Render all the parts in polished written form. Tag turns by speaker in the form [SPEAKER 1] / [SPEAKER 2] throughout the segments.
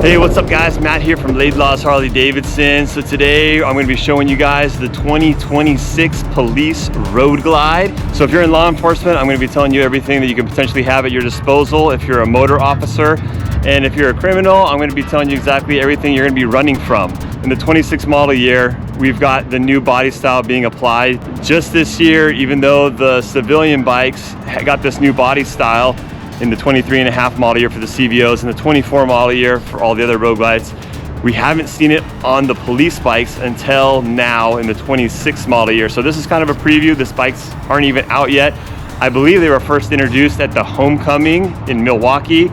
[SPEAKER 1] Hey, what's up guys? Matt here from Laidlaw's Harley-Davidson. So today I'm going to be showing you guys the 2026 Police Road Glide. So if you're in law enforcement, I'm going to be telling you everything that you can potentially have at your disposal if you're a motor officer. And if you're a criminal, I'm going to be telling you exactly everything you're going to be running from. In the 26 model year, we've got the new body style being applied. Just this year, even though the civilian bikes got this new body style, in the 23.5 model year for the CVOs and the 24 model year for all the other road glides, we haven't seen it on the police bikes until now in the 26 model year. So this is kind of a preview. These bikes aren't even out yet. I believe they were first introduced at the Homecoming in Milwaukee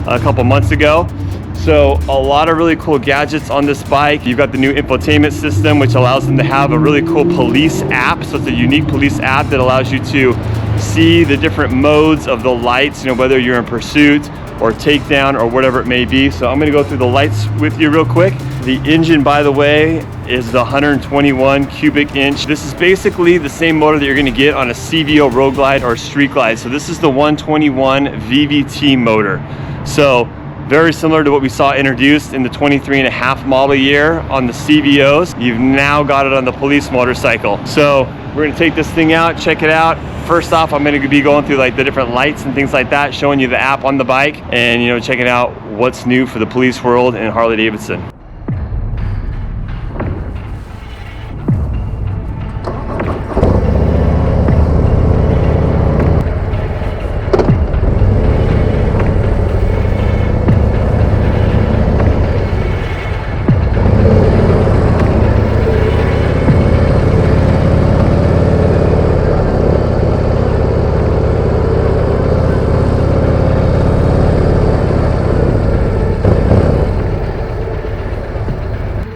[SPEAKER 1] a couple months ago. So a lot of really cool gadgets on this bike. You've got the new infotainment system, which allows them to have a really cool police app. So it's a unique police app that allows you to see the different modes of the lights, you know, whether you're in pursuit or takedown or whatever it may be. So I'm going to go through the lights with you real quick. The engine, by the way, is the 121 cubic inch. This is basically the same motor that you're going to get on a CVO road glide or street glide. So this is the 121 VVT motor. So very similar to what we saw introduced in the 23.5 model year on the CVOs. You've now got it on the police motorcycle. So we're gonna take this thing out, check it out. First off, I'm gonna be going through like the different lights and things like that, showing you the app on the bike and, you know, checking out what's new for the police world in Harley-Davidson.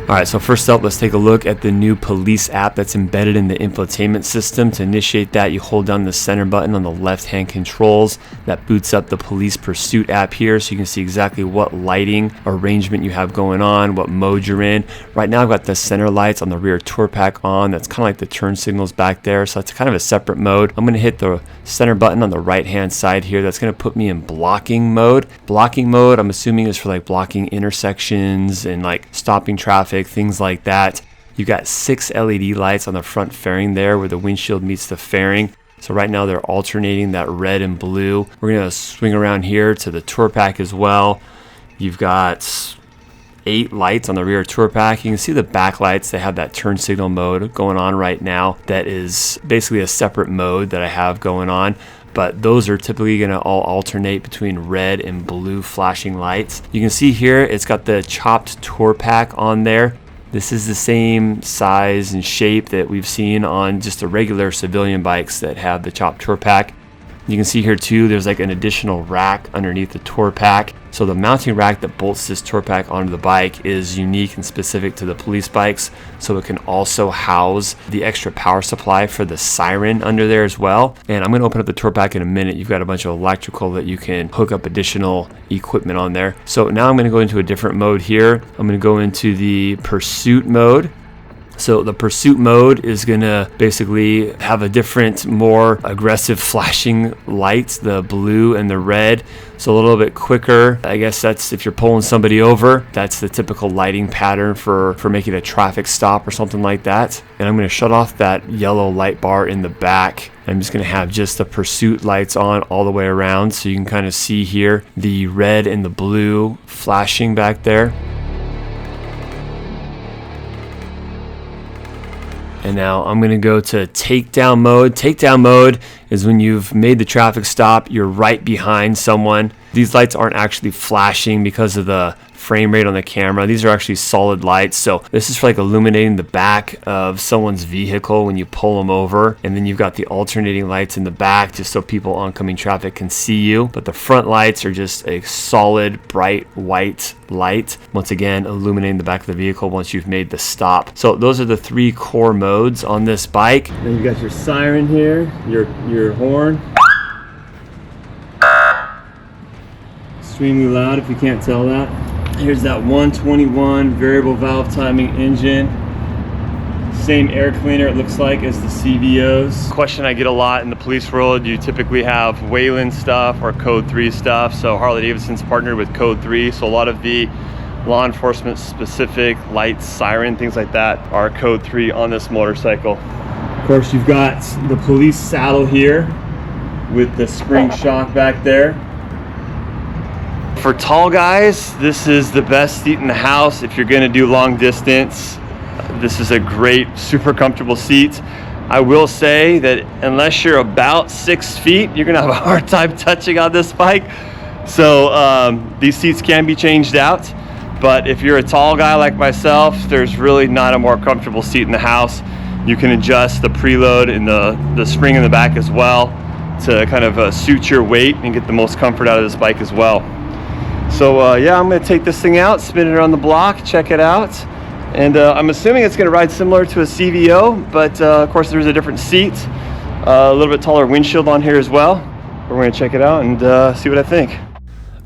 [SPEAKER 1] All right, so first up, let's take a look at the new police app that's embedded in the infotainment system. To initiate that, you hold down the center button on the left-hand controls. That boots up the police pursuit app here, so you can see exactly what lighting arrangement you have going on, what mode you're in. Right now, I've got the center lights on the rear tour pack on. That's kind of like the turn signals back there, so that's kind of a separate mode. I'm gonna hit the center button on the right-hand side here. That's gonna put me in blocking mode. Blocking mode, I'm assuming, is for like blocking intersections and like stopping traffic, things like that. You got 6 LED lights on the front fairing there where the windshield meets the fairing. So right now they're alternating that red and blue. We're gonna swing around here to the tour pack as well. You've got 8 lights on the rear tour pack. You can see the back lights. They have that turn signal mode going on right now. That is basically a separate mode that I have going on. But those are typically going to all alternate between red and blue flashing lights. You can see here it's got the chopped tour pack on there. This is the same size and shape that we've seen on just the regular civilian bikes that have the chopped tour pack. You can see here too, there's like an additional rack underneath the tour pack. So the mounting rack that bolts this tour pack onto the bike is unique and specific to the police bikes. So it can also house the extra power supply for the siren under there as well. And I'm going to open up the tour pack in a minute. You've got a bunch of electrical that you can hook up additional equipment on there. So now I'm going to go into a different mode here. I'm going to go into the pursuit mode. So the pursuit mode is going to basically have a different, more aggressive flashing lights, the blue and the red. So a little bit quicker. I guess that's if you're pulling somebody over, that's the typical lighting pattern for making a traffic stop or something like that. And I'm going to shut off that yellow light bar in the back. I'm just going to have just the pursuit lights on all the way around. So you can kind of see here the red and the blue flashing back there. And now I'm going to go to takedown mode. Takedown mode is when you've made the traffic stop, you're right behind someone. These lights aren't actually flashing because of the frame rate on the camera. These are actually solid lights. So this is for like illuminating the back of someone's vehicle when you pull them over. And then you've got the alternating lights in the back just so people oncoming traffic can see you. But the front lights are just a solid bright white light, once again illuminating the back of the vehicle once you've made the stop. So those are the 3 core modes on this bike. Then you got your siren here, your horn. Extremely loud if you can't tell that. Here's that 121 variable valve timing engine. Same air cleaner it looks like as the CVOs. Question I get a lot in the police world, you typically have Wayland stuff or Code 3 stuff. So Harley-Davidson's partnered with Code 3. So a lot of the law enforcement specific lights, siren, things like that are code 3 on this motorcycle. Of course, you've got the police saddle here with the spring shock back there. For tall guys, this is the best seat in the house. If you're gonna do long distance, this is a great, super comfortable seat. I will say that unless you're about 6 feet, you're gonna have a hard time touching on this bike. So these seats can be changed out, but if you're a tall guy like myself, there's really not a more comfortable seat in the house. You can adjust the preload and the spring in the back as well to kind of suit your weight and get the most comfort out of this bike as well. So yeah, I'm gonna take this thing out, spin it around the block, check it out. And I'm assuming it's gonna ride similar to a CVO, but of course there's a different seat, a little bit taller windshield on here as well. We're gonna check it out and see what I think.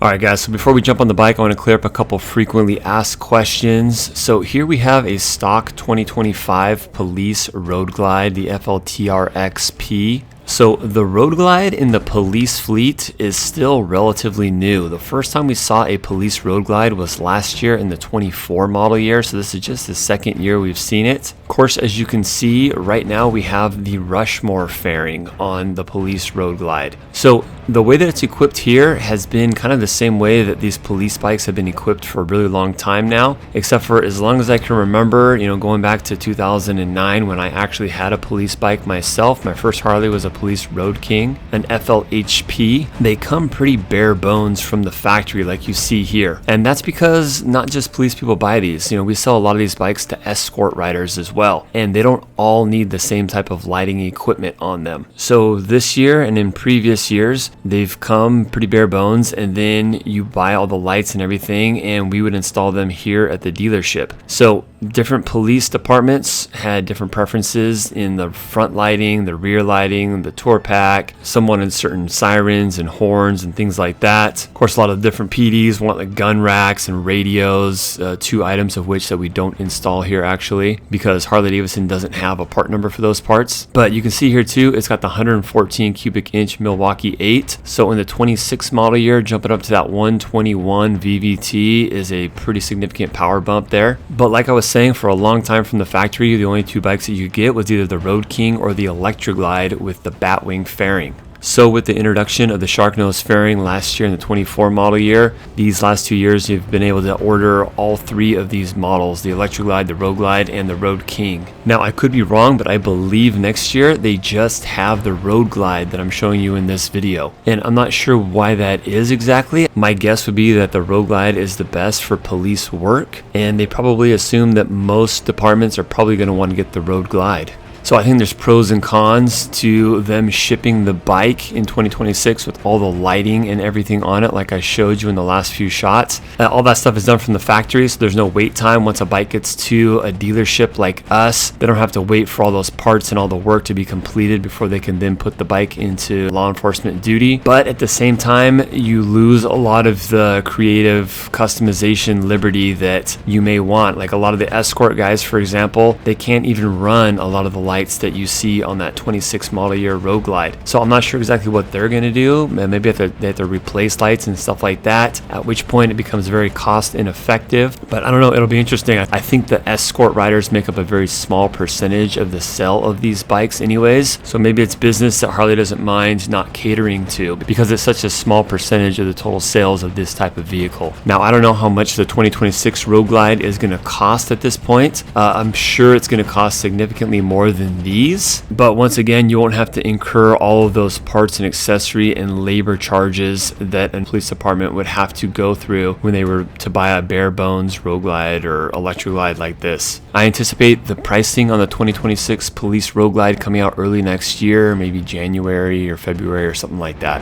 [SPEAKER 1] Alright guys, so before we jump on the bike, I want to clear up a couple frequently asked questions. So here we have a stock 2025 Police Road Glide, the FLTR XP. So the Road Glide in the police fleet is still relatively new. The first time we saw a police Road Glide was last year in the 24 model year, so this is just the second year we've seen it. Of course, as you can see, right now we have the Rushmore fairing on the police Road Glide. So the way that it's equipped here has been kind of the same way that these police bikes have been equipped for a really long time now, except for as long as I can remember, you know, going back to 2009 when I actually had a police bike myself. My first Harley was a Police Road King, an FLHP. They come pretty bare bones from the factory like you see here. And that's because not just police people buy these. You know, we sell a lot of these bikes to escort riders as well, and they don't all need the same type of lighting equipment on them. So this year and in previous years, they've come pretty bare bones, and then you buy all the lights and everything, and we would install them here at the dealership. So different police departments had different preferences in the front lighting, the rear lighting, the tour pack. Some wanted certain sirens and horns and things like that. Of course, a lot of different PDs want like gun racks and radios, 2 items of which that we don't install here actually, because Harley-Davidson doesn't have a part number for those parts. But you can see here too, it's got the 114 cubic inch Milwaukee 8. So in the 26 model year, jumping up to that 121 VVT is a pretty significant power bump there. But like I was saying, for a long time from the factory, the only 2 bikes that you could get was either the Road King or the Electroglide with the Batwing fairing. So with the introduction of the Shark Nose fairing last year in the 24 model year, these last 2 years you've been able to order all 3 of these models, the Electroglide, the Road Glide, and the Road King. Now I could be wrong, but I believe next year they just have the Road Glide that I'm showing you in this video. And I'm not sure why that is exactly. My guess would be that the Road Glide is the best for police work, and they probably assume that most departments are probably going to want to get the Road Glide. So I think there's pros and cons to them shipping the bike in 2026 with all the lighting and everything on it like I showed you in the last few shots. All that stuff is done from the factory, so there's no wait time. Once a bike gets to a dealership like us, they don't have to wait for all those parts and all the work to be completed before they can then put the bike into law enforcement duty. But at the same time, you lose a lot of the creative customization liberty that you may want. Like a lot of the escort guys, for example, they can't even run a lot of the lights that you see on that 26 model year Road Glide. So I'm not sure exactly what they're going to do. Maybe they have to replace lights and stuff like that, at which point it becomes very cost ineffective. But I don't know, it'll be interesting. I think the escort riders make up a very small percentage of the sale of these bikes anyways. So maybe it's business that Harley doesn't mind not catering to because it's such a small percentage of the total sales of this type of vehicle. Now, I don't know how much the 2026 Road Glide is going to cost at this point. I'm sure it's going to cost significantly more than these, but once again, you won't have to incur all of those parts and accessory and labor charges that a police department would have to go through when they were to buy a bare bones Road Glide or Electroglide like this. I anticipate the pricing on the 2026 Police Road Glide coming out early next year, maybe January or February or something like that.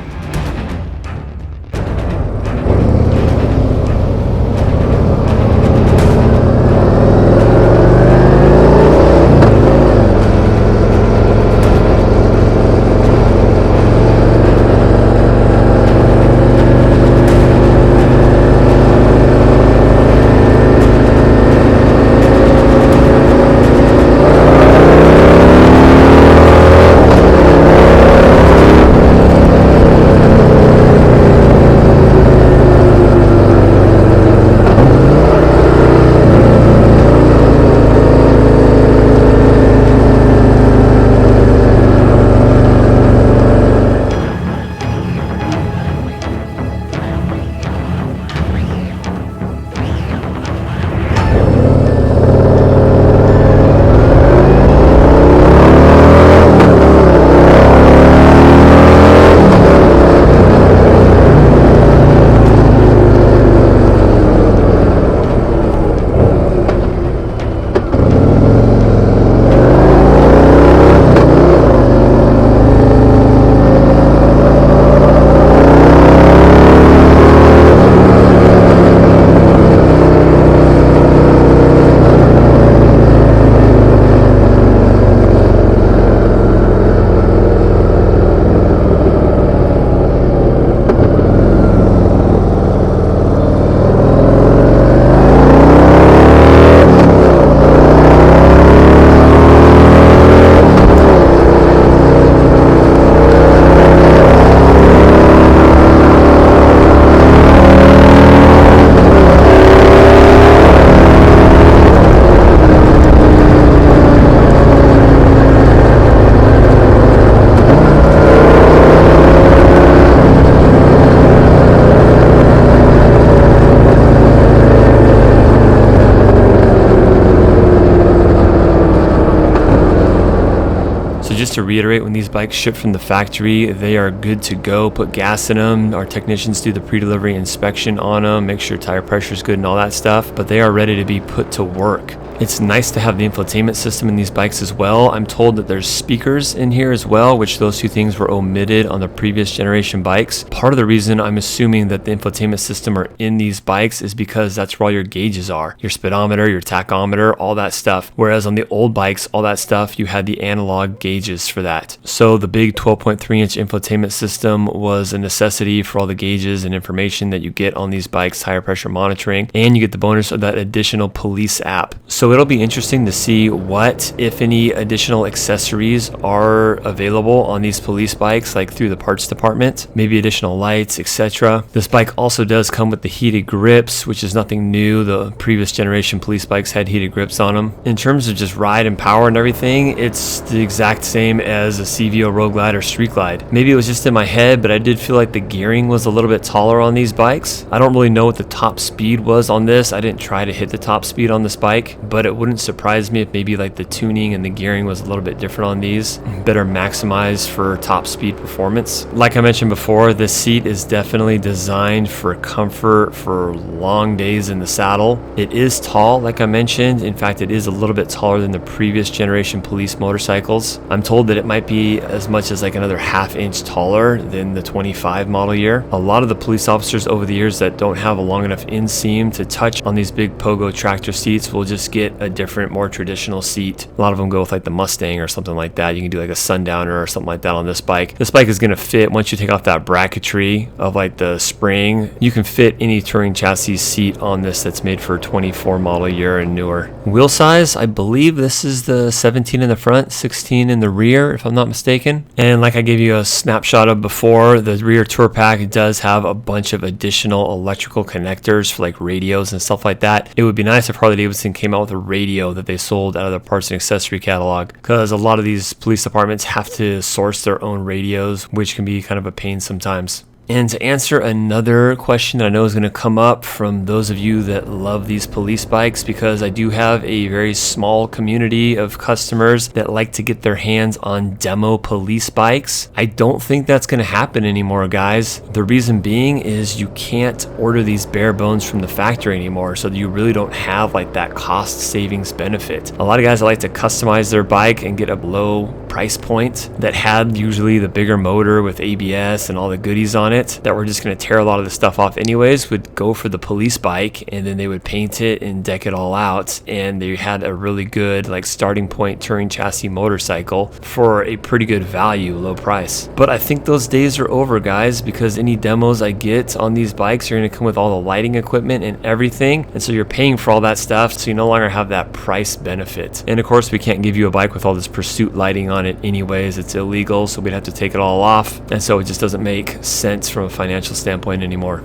[SPEAKER 1] just to reiterate, when these bikes ship from the factory, they are good to go. Put gas in them. Our technicians do the pre-delivery inspection on them, make sure tire pressure is good and all that stuff, but they are ready to be put to work. It's nice to have the infotainment system in these bikes as well. I'm told that there's speakers in here as well, which those two things were omitted on the previous generation bikes. Part of the reason I'm assuming that the infotainment system are in these bikes is because that's where all your gauges are. Your speedometer, your tachometer, all that stuff. Whereas on the old bikes, all that stuff, you had the analog gauges for that. So the big 12.3-inch infotainment system was a necessity for all the gauges and information that you get on these bikes, tire pressure monitoring, and you get the bonus of that additional police app. So it'll be interesting to see what, if any, additional accessories are available on these police bikes, like through the parts department, maybe additional lights, etc. This bike also does come with the heated grips, which is nothing new. The previous generation police bikes had heated grips on them. In terms of just ride and power and everything, it's the exact same as a CVO Road Glide or Street Glide. Maybe it was just in my head, but I did feel like the gearing was a little bit taller on these bikes. I don't really know what the top speed was on this. I didn't try to hit the top speed on this bike, but it wouldn't surprise me if maybe like the tuning and the gearing was a little bit different on these, better maximized for top speed performance. Like I mentioned before, this seat is definitely designed for comfort for long days in the saddle. It is tall, like I mentioned. In fact, it is a little bit taller than the previous generation police motorcycles. I'm told that it might be as much as like another half-inch taller than the 25 model year. A lot of the police officers over the years that don't have a long enough inseam to touch on these big pogo tractor seats will just get a different, more traditional seat. A lot of them go with like the Mustang or something like that. You can do like a Sundowner or something like that on this bike. This bike is going to fit, once you take off that bracketry of like the spring, you can fit any touring chassis seat on this that's made for 24 model year and newer. Wheel size, I believe this is the 17 in the front, 16 in the rear, if I'm not mistaken. And like I gave you a snapshot of before, the rear tour pack does have a bunch of additional electrical connectors for like radios and stuff like that. It would be nice if Harley-Davidson came out with a radio that they sold out of their parts and accessory catalog, because a lot of these police departments have to source their own radios, which can be kind of a pain sometimes. And to answer another question that I know is going to come up from those of you that love these police bikes, because I do have a very small community of customers that like to get their hands on demo police bikes. I don't think that's going to happen anymore, guys. The reason being is you can't order these bare bones from the factory anymore, so you really don't have like that cost savings benefit. A lot of guys that like to customize their bike and get a low price point that had usually the bigger motor with ABS and all the goodies on it that were just going to tear a lot of the stuff off anyways would go for the police bike, and then they would paint it and deck it all out, and they had a really good like starting point touring chassis motorcycle for a pretty good value, low price. But I think those days are over, guys, because any demos I get on these bikes are going to come with all the lighting equipment and everything, and so you're paying for all that stuff, so you no longer have that price benefit. And of course, we can't give you a bike with all this pursuit lighting on it anyways. It's illegal, so we'd have to take it all off, and so it just doesn't make sense from a financial standpoint anymore.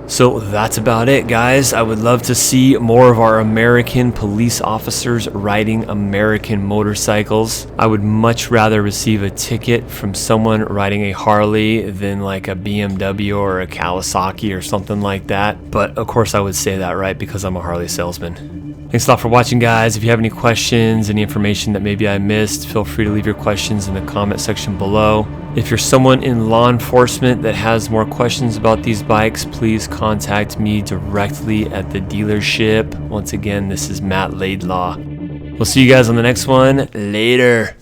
[SPEAKER 1] So that's about it, guys. I would love to see more of our American police officers riding American motorcycles. I would much rather receive a ticket from someone riding a Harley than like a BMW or a Kawasaki or something like that. But of course I would say that, right, because I'm a Harley salesman. Thanks a lot for watching, guys. If you have any questions, any information that maybe I missed, feel free to leave your questions in the comment section below. If you're someone in law enforcement that has more questions about these bikes, please contact me directly at the dealership. Once again, this is Matt Laidlaw. We'll see you guys on the next one. Later.